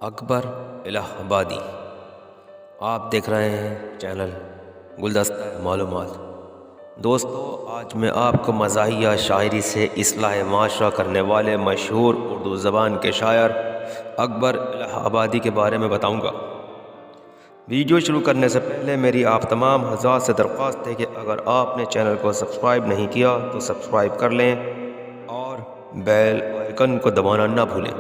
اکبر الہ آبادی۔ آپ دیکھ رہے ہیں چینل گلدستہ معلومات۔ دوستو، آج میں آپ کو مزاحیہ شاعری سے اصلاح معاشرہ کرنے والے مشہور اردو زبان کے شاعر اکبر الہ آبادی کے بارے میں بتاؤں گا۔ ویڈیو شروع کرنے سے پہلے میری آپ تمام حضرات سے درخواست ہے کہ اگر آپ نے چینل کو سبسکرائب نہیں کیا تو سبسکرائب کر لیں اور بیل آئیکن کو دبانا نہ بھولیں۔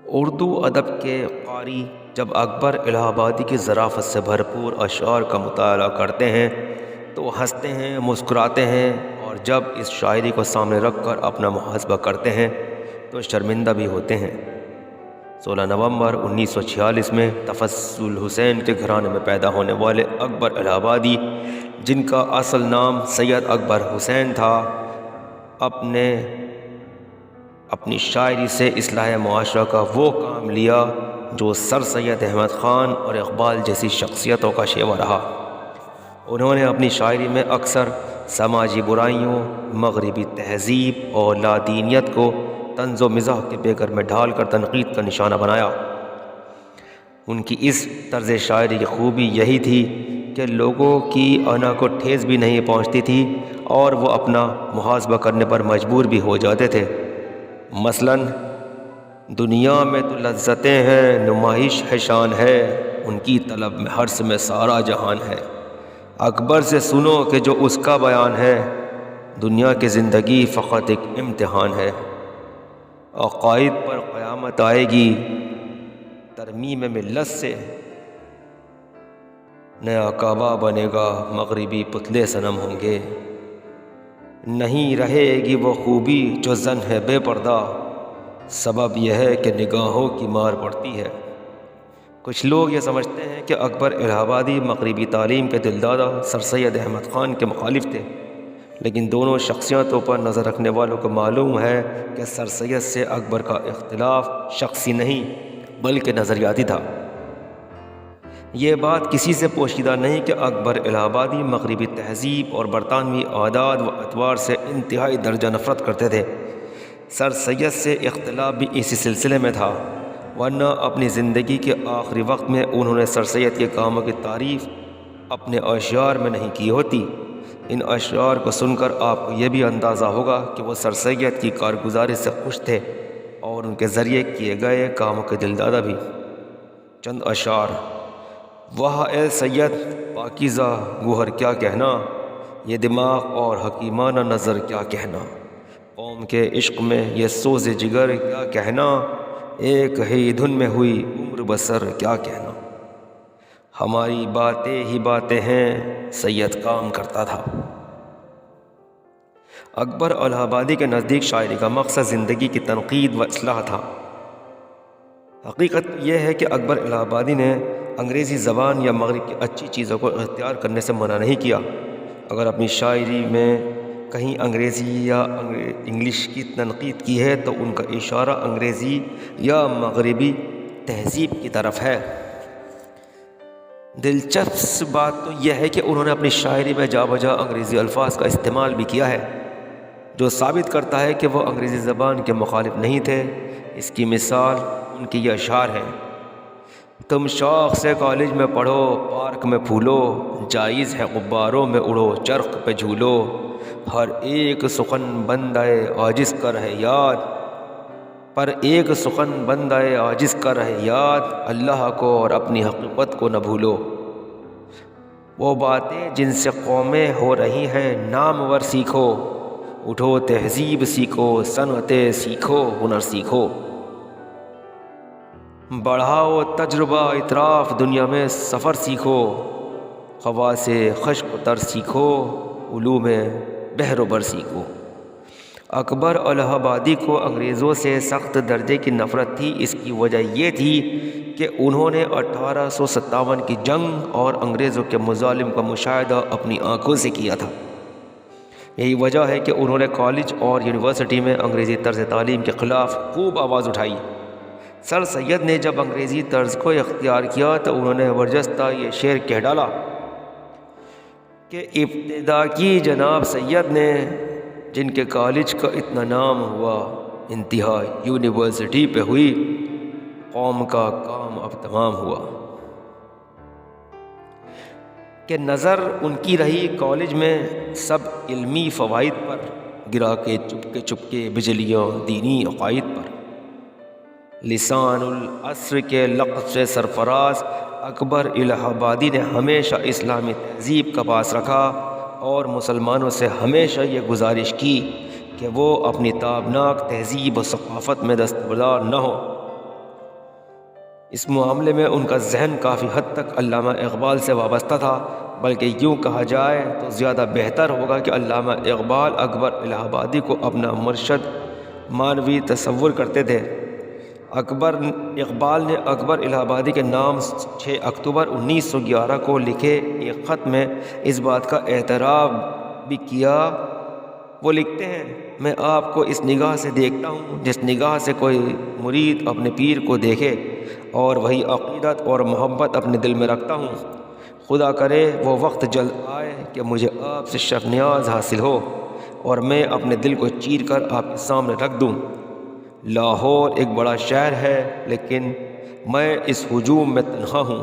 اردو ادب کے قاری جب اکبر الہ آبادی کی ظرافت سے بھرپور اشعار کا مطالعہ کرتے ہیں تو ہنستے ہیں، مسکراتے ہیں، اور جب اس شاعری کو سامنے رکھ کر اپنا محاسبہ کرتے ہیں تو شرمندہ بھی ہوتے ہیں۔ 16 نومبر 1946 میں تفضل حسین کے گھرانے میں پیدا ہونے والے اکبر الہ آبادی، جن کا اصل نام سید اکبر حسین تھا، اپنی شاعری سے اصلاح معاشرہ کا وہ کام لیا جو سر سید احمد خان اور اقبال جیسی شخصیتوں کا شیوا رہا۔ انہوں نے اپنی شاعری میں اکثر سماجی برائیوں، مغربی تہذیب اور لادینیت کو طنز و مزاح کے بیگر میں ڈھال کر تنقید کا نشانہ بنایا۔ ان کی اس طرز شاعری کی خوبی یہی تھی کہ لوگوں کی انا کو ٹھیس بھی نہیں پہنچتی تھی اور وہ اپنا محاسبہ کرنے پر مجبور بھی ہو جاتے تھے۔ مثلاً دنیا میں تو لذتیں ہیں، نمائش ہے شان ہے، ان کی طلب میں ہرس میں سارا جہان ہے۔ اکبر سے سنو کہ جو اس کا بیان ہے، دنیا کی زندگی فقط ایک امتحان ہے۔ عقائد پر قیامت آئے گی، ترمیم ملت سے نیا کعبہ بنے گا، مغربی پتلے صنم ہوں گے۔ نہیں رہے گی وہ خوبی جو زن ہے بے پردہ، سبب یہ ہے کہ نگاہوں کی مار پڑتی ہے۔ کچھ لوگ یہ سمجھتے ہیں کہ اکبر الہ آبادی مغربی تعلیم کے دلدادہ سر سید احمد خان کے مخالف تھے، لیکن دونوں شخصیتوں پر نظر رکھنے والوں کو معلوم ہے کہ سر سید سے اکبر کا اختلاف شخصی نہیں بلکہ نظریاتی تھا۔ یہ بات کسی سے پوشیدہ نہیں کہ اکبر الہ آبادی مغربی تہذیب اور برطانوی عادات و اطوار سے انتہائی درجہ نفرت کرتے تھے۔ سر سید سے اختلاف بھی اسی سلسلے میں تھا، ورنہ اپنی زندگی کے آخری وقت میں انہوں نے سر سید کے کاموں کی تعریف اپنے اشعار میں نہیں کی ہوتی۔ ان اشعار کو سن کر آپ کو یہ بھی اندازہ ہوگا کہ وہ سر سید کی کارگزاری سے خوش تھے اور ان کے ذریعے کیے گئے کاموں کے دلدادہ بھی۔ چند اشعار: واہ اے سید پاکیزہ گوہر کیا کہنا، یہ دماغ اور حکیمانہ نظر کیا کہنا، قوم کے عشق میں یہ سوز جگر کیا کہنا، ایک ہی دھن میں ہوئی عمر بسر کیا کہنا، ہماری باتیں ہی باتیں ہیں، سید کام کرتا تھا۔ اکبر الہ آبادی کے نزدیک شاعری کا مقصد زندگی کی تنقید و اصلاح تھا۔ حقیقت یہ ہے کہ اکبر الہ آبادی نے انگریزی زبان یا مغرب کی اچھی چیزوں کو اختیار کرنے سے منع نہیں کیا۔ اگر اپنی شاعری میں کہیں انگریزی یا انگلش کی تنقید کی ہے تو ان کا اشارہ انگریزی یا مغربی تہذیب کی طرف ہے۔ دلچسپ بات تو یہ ہے کہ انہوں نے اپنی شاعری میں جا بجا انگریزی الفاظ کا استعمال بھی کیا ہے، جو ثابت کرتا ہے کہ وہ انگریزی زبان کے مخالف نہیں تھے۔ اس کی مثال ان کی یہ اشعار ہیں: تم شوق سے کالج میں پڑھو، پارک میں پھولو، جائز ہے غباروں میں اڑو، چرخ پہ جھولو، ہر ایک سخن بندہ عاجز کا رہے یاد، پر ایک سخن بندہ عاجز کا رہے یاد، اللہ کو اور اپنی حقیقت کو نہ بھولو۔ وہ باتیں جن سے قومیں ہو رہی ہیں نامور سیکھو، اٹھو تہذیب سیکھو، صنعتیں سیکھو، ہنر سیکھو، بڑھاؤ تجربہ اطراف دنیا میں سفر سیکھو، خواص خشک و تر سیکھو، علوم بحر و بر سیکھو۔ اکبر الہ آبادی کو انگریزوں سے سخت درجے کی نفرت تھی۔ اس کی وجہ یہ تھی کہ انہوں نے 1857 کی جنگ اور انگریزوں کے مظالم کا مشاہدہ اپنی آنکھوں سے کیا تھا۔ یہی وجہ ہے کہ انہوں نے کالج اور یونیورسٹی میں انگریزی طرز تعلیم کے خلاف خوب آواز اٹھائی۔ سر سید نے جب انگریزی طرز کو اختیار کیا تو انہوں نے برجستہ یہ شعر کہہ ڈالا کہ ابتدا کی جناب سید نے، جن کے کالج کا اتنا نام ہوا، انتہا یونیورسٹی پہ ہوئی، قوم کا کام اب تمام ہوا کہ نظر ان کی رہی کالج میں سب علمی فوائد پر، گرا کے چپکے بجلیاں دینی عقائد پر۔ لسان العصر کے لقب سے سرفراز اکبر الہ آبادی نے ہمیشہ اسلامی تہذیب کا پاس رکھا اور مسلمانوں سے ہمیشہ یہ گزارش کی کہ وہ اپنی تابناک تہذیب و ثقافت میں دستبردار نہ ہو۔ اس معاملے میں ان کا ذہن کافی حد تک علامہ اقبال سے وابستہ تھا، بلکہ یوں کہا جائے تو زیادہ بہتر ہوگا کہ علامہ اقبال اکبر الہ آبادی کو اپنا مرشد معنوی تصور کرتے تھے۔ اقبال نے اکبر الہ آبادی کے نام 6 اکتوبر 1911 کو لکھے ایک خط میں اس بات کا اعتراف بھی کیا۔ وہ لکھتے ہیں، میں آپ کو اس نگاہ سے دیکھتا ہوں جس نگاہ سے کوئی مرید اپنے پیر کو دیکھے، اور وہی عقیدت اور محبت اپنے دل میں رکھتا ہوں۔ خدا کرے وہ وقت جلد آئے کہ مجھے آپ سے شف نیاز حاصل ہو اور میں اپنے دل کو چیر کر آپ کے سامنے رکھ دوں۔ لاہور ایک بڑا شہر ہے، لیکن میں اس ہجوم میں تنہا ہوں۔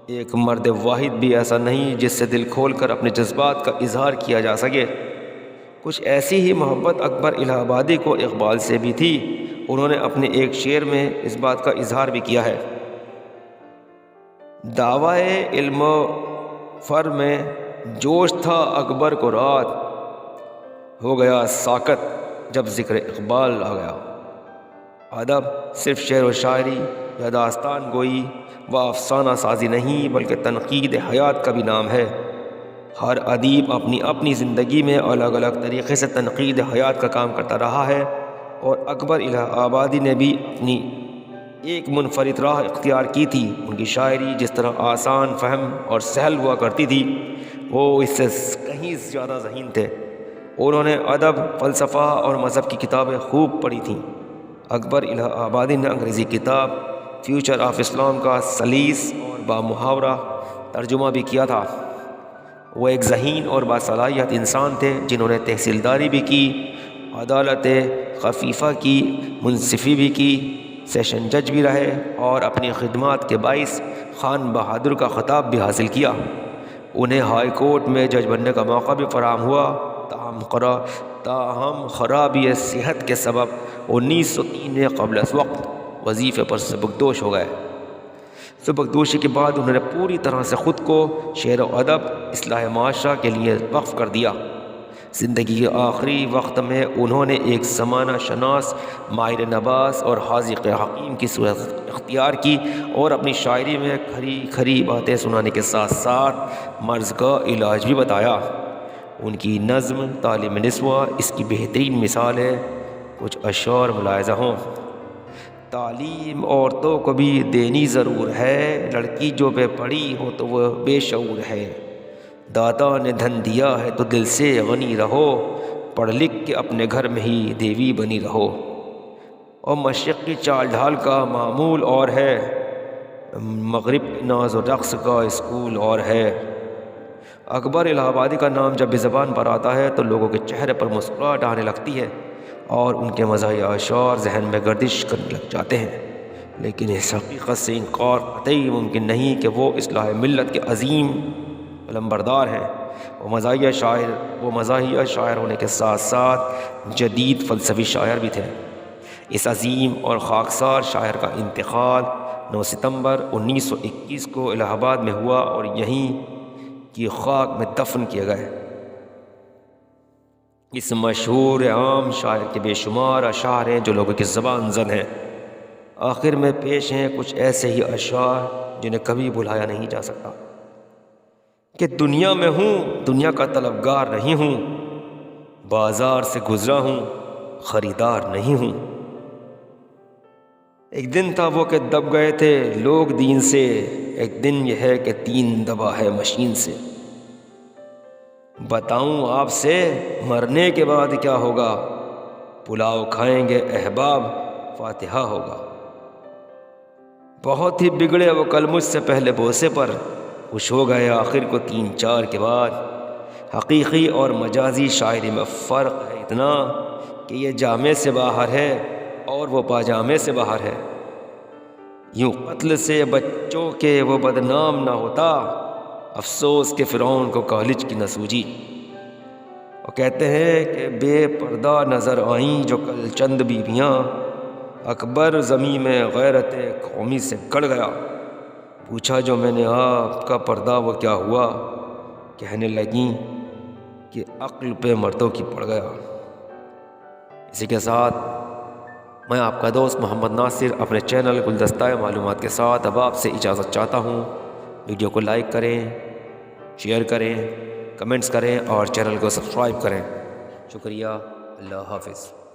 ایک مرد واحد بھی ایسا نہیں جس سے دل کھول کر اپنے جذبات کا اظہار کیا جا سکے۔ کچھ ایسی ہی محبت اکبر الہ آبادی کو اقبال سے بھی تھی۔ انہوں نے اپنے ایک شعر میں اس بات کا اظہار بھی کیا ہے۔ دعویٰ علم و فر میں جوش تھا اکبر کو رات، ہو گیا ساکت جب ذکر اقبال آ گیا۔ ادب صرف شعر و شاعری یا داستان گوئی و افسانہ سازی نہیں، بلکہ تنقید حیات کا بھی نام ہے۔ ہر ادیب اپنی اپنی زندگی میں الگ الگ طریقے سے تنقید حیات کا کام کرتا رہا ہے، اور اکبر الہ آبادی نے بھی اپنی ایک منفرد راہ اختیار کی تھی۔ ان کی شاعری جس طرح آسان فہم اور سہل ہوا کرتی تھی، وہ اس سے کہیں زیادہ ذہین تھے۔ انہوں نے ادب، فلسفہ اور مذہب کی کتابیں خوب پڑھی تھیں۔ اکبر الہ آبادی نے انگریزی کتاب فیوچر آف اسلام کا سلیس اور بامحاورہ ترجمہ بھی کیا تھا۔ وہ ایک ذہین اور باصلاحیت انسان تھے جنہوں نے تحصیلداری بھی کی، عدالت خفیفہ کی، منصفی بھی کی، سیشن جج بھی رہے، اور اپنی خدمات کے باعث خان بہادر کا خطاب بھی حاصل کیا۔ انہیں ہائی کورٹ میں جج بننے کا موقع بھی فراہم ہوا، تاہم خرابی صحت کے سبب 1903 میں قبل از وقت وظیفے پر سبکدوش ہو گئے۔ سبکدوشی کے بعد انہوں نے پوری طرح سے خود کو شعر و ادب، اصلاح معاشرہ کے لیے وقف کر دیا۔ زندگی کے آخری وقت میں انہوں نے ایک زمانہ شناس، ماہر نباس اور حاذق حکیم کی صورت اختیار کی، اور اپنی شاعری میں کھری کھری باتیں سنانے کے ساتھ ساتھ مرض کا علاج بھی بتایا۔ ان کی نظم تعلیم نسواں اس کی بہترین مثال ہے۔ کچھ اشعار ملاحظہ ہوں۔ تعلیم عورتوں کو بھی دینی ضرور ہے، لڑکی جو بے پڑھی ہو تو وہ بے شعور ہے۔ دادا نے دھن دیا ہے تو دل سے غنی رہو، پڑھ لکھ کے اپنے گھر میں ہی دیوی بنی رہو۔ اور مشرق کی چال ڈھال کا معمول اور ہے، مغرب کے ناز و رقص کا اسکول اور ہے۔ اکبر الہ آبادی کا نام جب بھی زبان پر آتا ہے تو لوگوں کے چہرے پر مسکراہٹ آنے لگتی ہے، اور ان کے مزاحیہ اشعار ذہن میں گردش کرنے لگ جاتے ہیں۔ لیکن اس حقیقت سے انکار قطعی ممکن نہیں کہ وہ اصلاح ملت کے عظیم علمبردار ہیں۔ وہ مزاحیہ شاعر ہونے کے ساتھ ساتھ جدید فلسفی شاعر بھی تھے۔ اس عظیم اور خاکسار شاعر کا انتقال 9 ستمبر 1921 کو الہ آباد میں ہوا، اور یہیں کی خاک میں دفن کیے گئے۔ اس مشہور عام شاعر کے بے شمار اشعار ہیں جو لوگوں کی زبان زد ہیں۔ آخر میں پیش ہیں کچھ ایسے ہی اشعار جنہیں کبھی بھلایا نہیں جا سکتا۔ کہ دنیا میں ہوں، دنیا کا طلبگار نہیں ہوں، بازار سے گزرا ہوں، خریدار نہیں ہوں۔ ایک دن تھا وہ کہ دب گئے تھے لوگ دین سے، ایک دن یہ ہے کہ دین دبا ہے مشین سے۔ بتاؤں آپ سے مرنے کے بعد کیا ہوگا، پلاؤ کھائیں گے احباب، فاتحہ ہوگا۔ بہت ہی بگڑے وہ کل مجھ سے پہلے بوسے پر، خوش ہو گئے آخر کو 3-4 کے بعد۔ حقیقی اور مجازی شاعری میں فرق ہے اتنا کہ یہ جامے سے باہر ہے اور وہ پاجامے سے باہر ہے۔ یوں قتل سے بچوں کے وہ بدنام نہ ہوتا، افسوس کہ فرعون کو کالج کی نہ سوجی۔ اور کہتے ہیں کہ بے پردہ نظر آئیں جو کل چند بیویاں، اکبر زمیں میں غیرت قومی سے گڑ گیا۔ پوچھا جو میں نے آپ کا پردہ وہ کیا ہوا، کہنے لگیں کہ عقل پہ مردوں کی پڑ گیا۔ اسی کے ساتھ میں آپ کا دوست محمد ناصر اپنے چینل گلدستہ معلومات کے ساتھ اب آپ سے اجازت چاہتا ہوں۔ ویڈیو کو لائک کریں، شیئر کریں، کمنٹس کریں اور چینل کو سبسکرائب کریں۔ شکریہ، اللہ حافظ۔